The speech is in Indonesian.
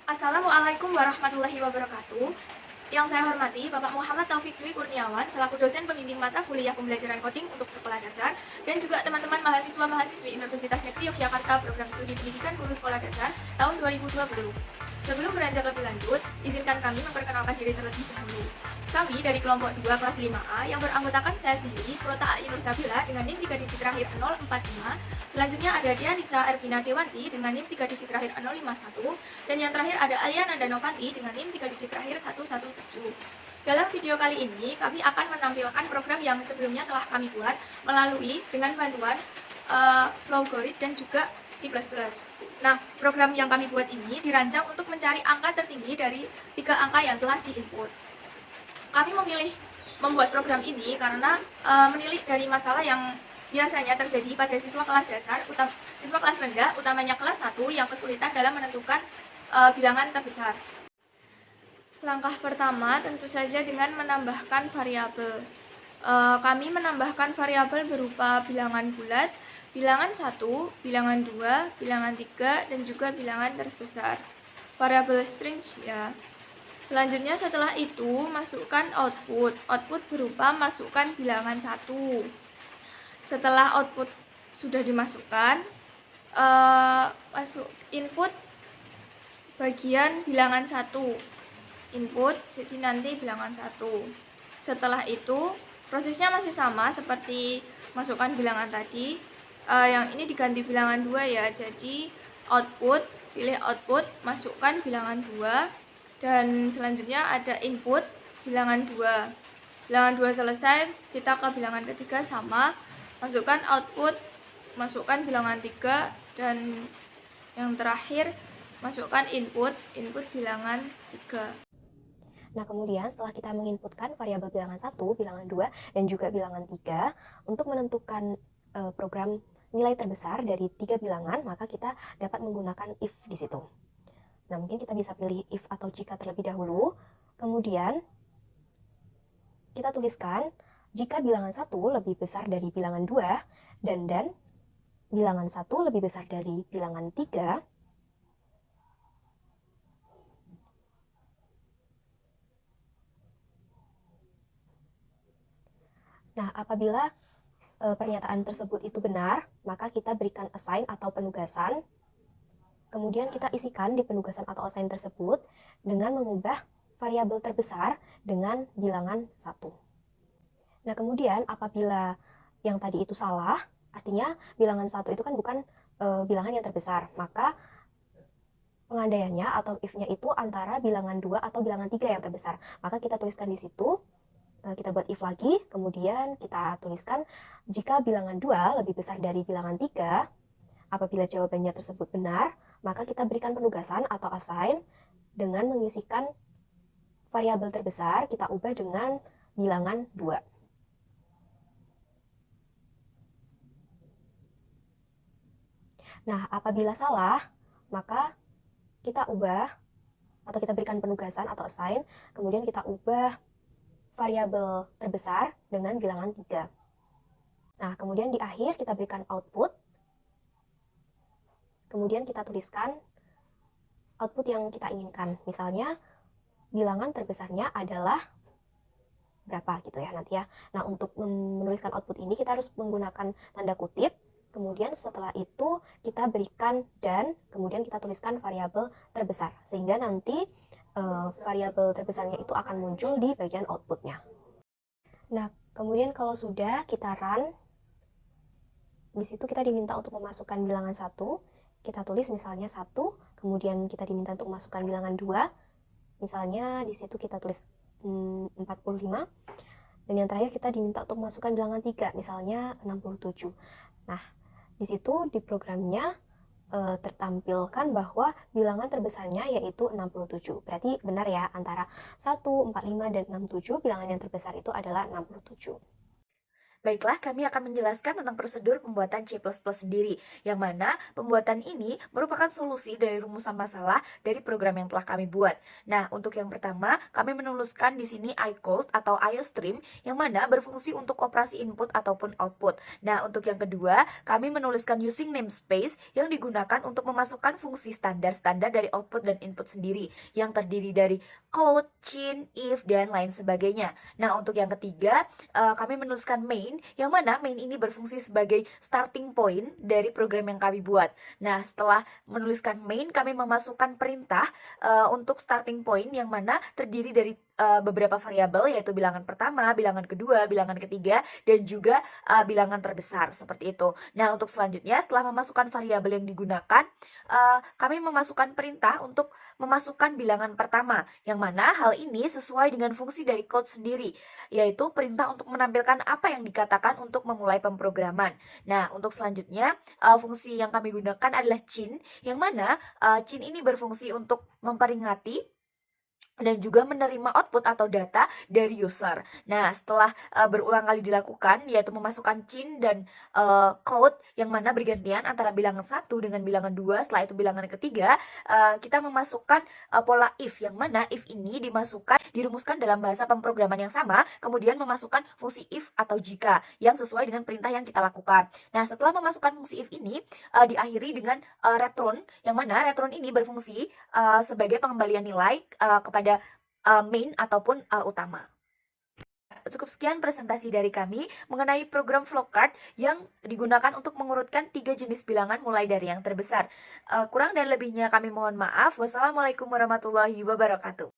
Assalamualaikum warahmatullahi wabarakatuh. Yang saya hormati Bapak Muhammad Taufik Dwi Kurniawan selaku dosen pembimbing mata kuliah pembelajaran coding untuk sekolah dasar dan juga teman-teman mahasiswa-mahasiswi Universitas Negeri Yogyakarta Program Studi Pendidikan Guru Sekolah Dasar tahun 2020. Sebelum beranjak lebih lanjut, izinkan kami memperkenalkan diri terlebih dahulu. Kami dari kelompok 2 kelas 5A yang beranggotakan saya sendiri, Prota Ainur Sabila dengan NIM 3 digit terakhir 045. Selanjutnya ada Dianisa Ervina Dewanti dengan NIM 3 digit terakhir 051. Dan yang terakhir ada Aliana Danovanti dengan NIM 3 digit terakhir 117. Dalam video kali ini, kami akan menampilkan program yang sebelumnya telah kami buat melalui dengan bantuan Flowgorid dan juga C++. Nah, program yang kami buat ini dirancang untuk mencari angka tertinggi dari 3 angka yang telah diinput. Kami memilih membuat program ini karena menilik dari masalah yang biasanya terjadi pada siswa kelas dasar, siswa kelas rendah, utamanya kelas 1 yang kesulitan dalam menentukan bilangan terbesar. Langkah pertama tentu saja dengan menambahkan variabel. Kami menambahkan variabel berupa bilangan bulat, bilangan 1, bilangan 2, bilangan 3, dan juga bilangan terbesar. Variabel string ya. Selanjutnya setelah itu masukkan output. Output berupa masukkan bilangan 1. Setelah output sudah dimasukkan, masuk input bagian bilangan 1. Input, jadi nanti bilangan 1. Setelah itu prosesnya masih sama seperti masukkan bilangan tadi. Yang ini diganti bilangan 2 ya. Jadi output, pilih output, masukkan bilangan 2. Dan selanjutnya ada input bilangan 2. Bilangan 2 selesai, kita ke bilangan ketiga sama, masukkan output, masukkan bilangan 3, dan yang terakhir masukkan input bilangan 3. Nah, kemudian setelah kita menginputkan variabel bilangan 1, bilangan 2, dan juga bilangan 3, untuk menentukan program nilai terbesar dari 3 bilangan, maka kita dapat menggunakan if di situ. Nah, mungkin kita bisa pilih if atau jika terlebih dahulu. Kemudian, kita tuliskan jika bilangan 1 lebih besar dari bilangan 2, dan bilangan 1 lebih besar dari bilangan 3, nah, apabila pernyataan tersebut itu benar, maka kita berikan assign atau penugasan. Kemudian kita isikan di penugasan atau assign tersebut dengan mengubah variabel terbesar dengan bilangan 1. Nah, kemudian apabila yang tadi itu salah, artinya bilangan 1 itu kan bukan bilangan yang terbesar, maka pengandaiannya atau if-nya itu antara bilangan 2 atau bilangan 3 yang terbesar. Maka kita tuliskan di situ, kita buat if lagi, kemudian kita tuliskan jika bilangan 2 lebih besar dari bilangan 3, apabila jawabannya tersebut benar, maka kita berikan penugasan atau assign dengan mengisikan variabel terbesar, kita ubah dengan bilangan 2. Nah, apabila salah, maka kita ubah atau kita berikan penugasan atau assign, kemudian kita ubah variabel terbesar dengan bilangan 3. Nah, kemudian di akhir kita berikan output, kemudian kita tuliskan output yang kita inginkan. Misalnya, bilangan terbesarnya adalah berapa gitu ya nanti ya. Nah, untuk menuliskan output ini kita harus menggunakan tanda kutip, kemudian setelah itu kita berikan dan, kemudian kita tuliskan variabel terbesar, sehingga nanti variabel terbesarnya itu akan muncul di bagian outputnya. Nah, kemudian kalau sudah kita run, di situ kita diminta untuk memasukkan bilangan 1, kita tulis misalnya 1, kemudian kita diminta untuk memasukkan bilangan 2, misalnya di situ kita tulis 45, dan yang terakhir kita diminta untuk memasukkan bilangan 3, misalnya 67. Nah, di situ di programnya tertampilkan bahwa bilangan terbesarnya yaitu 67. Berarti benar ya, antara 1, 45, dan 67, bilangan yang terbesar itu adalah 67. Baiklah, kami akan menjelaskan tentang prosedur pembuatan C++ sendiri, yang mana pembuatan ini merupakan solusi dari rumusan masalah dari program yang telah kami buat. Nah, untuk yang pertama, kami menuliskan di sini iCode atau IOStream, yang mana berfungsi untuk operasi input ataupun output. Nah, untuk yang kedua, kami menuliskan using namespace yang digunakan untuk memasukkan fungsi standar-standar dari output dan input sendiri, yang terdiri dari code, cin, if, dan lain sebagainya. Nah, untuk yang ketiga, kami menuliskan main, yang mana main ini berfungsi sebagai starting point dari program yang kami buat. Nah, setelah menuliskan main, kami memasukkan perintah untuk starting point, yang mana terdiri dari beberapa variabel, yaitu bilangan pertama, bilangan kedua, bilangan ketiga, dan juga bilangan terbesar, seperti itu. Nah, untuk selanjutnya, setelah memasukkan variabel yang digunakan, kami memasukkan perintah untuk memasukkan bilangan pertama, yang mana hal ini sesuai dengan fungsi dari code sendiri, yaitu perintah untuk menampilkan apa yang dikatakan untuk memulai pemrograman. Nah, untuk selanjutnya, fungsi yang kami gunakan adalah cin, yang mana cin ini berfungsi untuk memperingati dan juga menerima output atau data dari user. Nah, setelah berulang kali dilakukan, yaitu memasukkan cin dan code yang mana bergantian antara bilangan 1 dengan bilangan 2, setelah itu bilangan ketiga, kita memasukkan pola if, yang mana if ini dirumuskan dalam bahasa pemrograman yang sama, kemudian memasukkan fungsi if atau jika yang sesuai dengan perintah yang kita lakukan. Nah, setelah memasukkan fungsi if ini, diakhiri dengan return, yang mana return ini berfungsi sebagai pengembalian nilai kepada main ataupun utama. Cukup sekian presentasi dari kami mengenai program flowcard yang digunakan untuk mengurutkan 3 jenis bilangan mulai dari yang terbesar. Kurang dan lebihnya kami mohon maaf. Wassalamualaikum warahmatullahi wabarakatuh.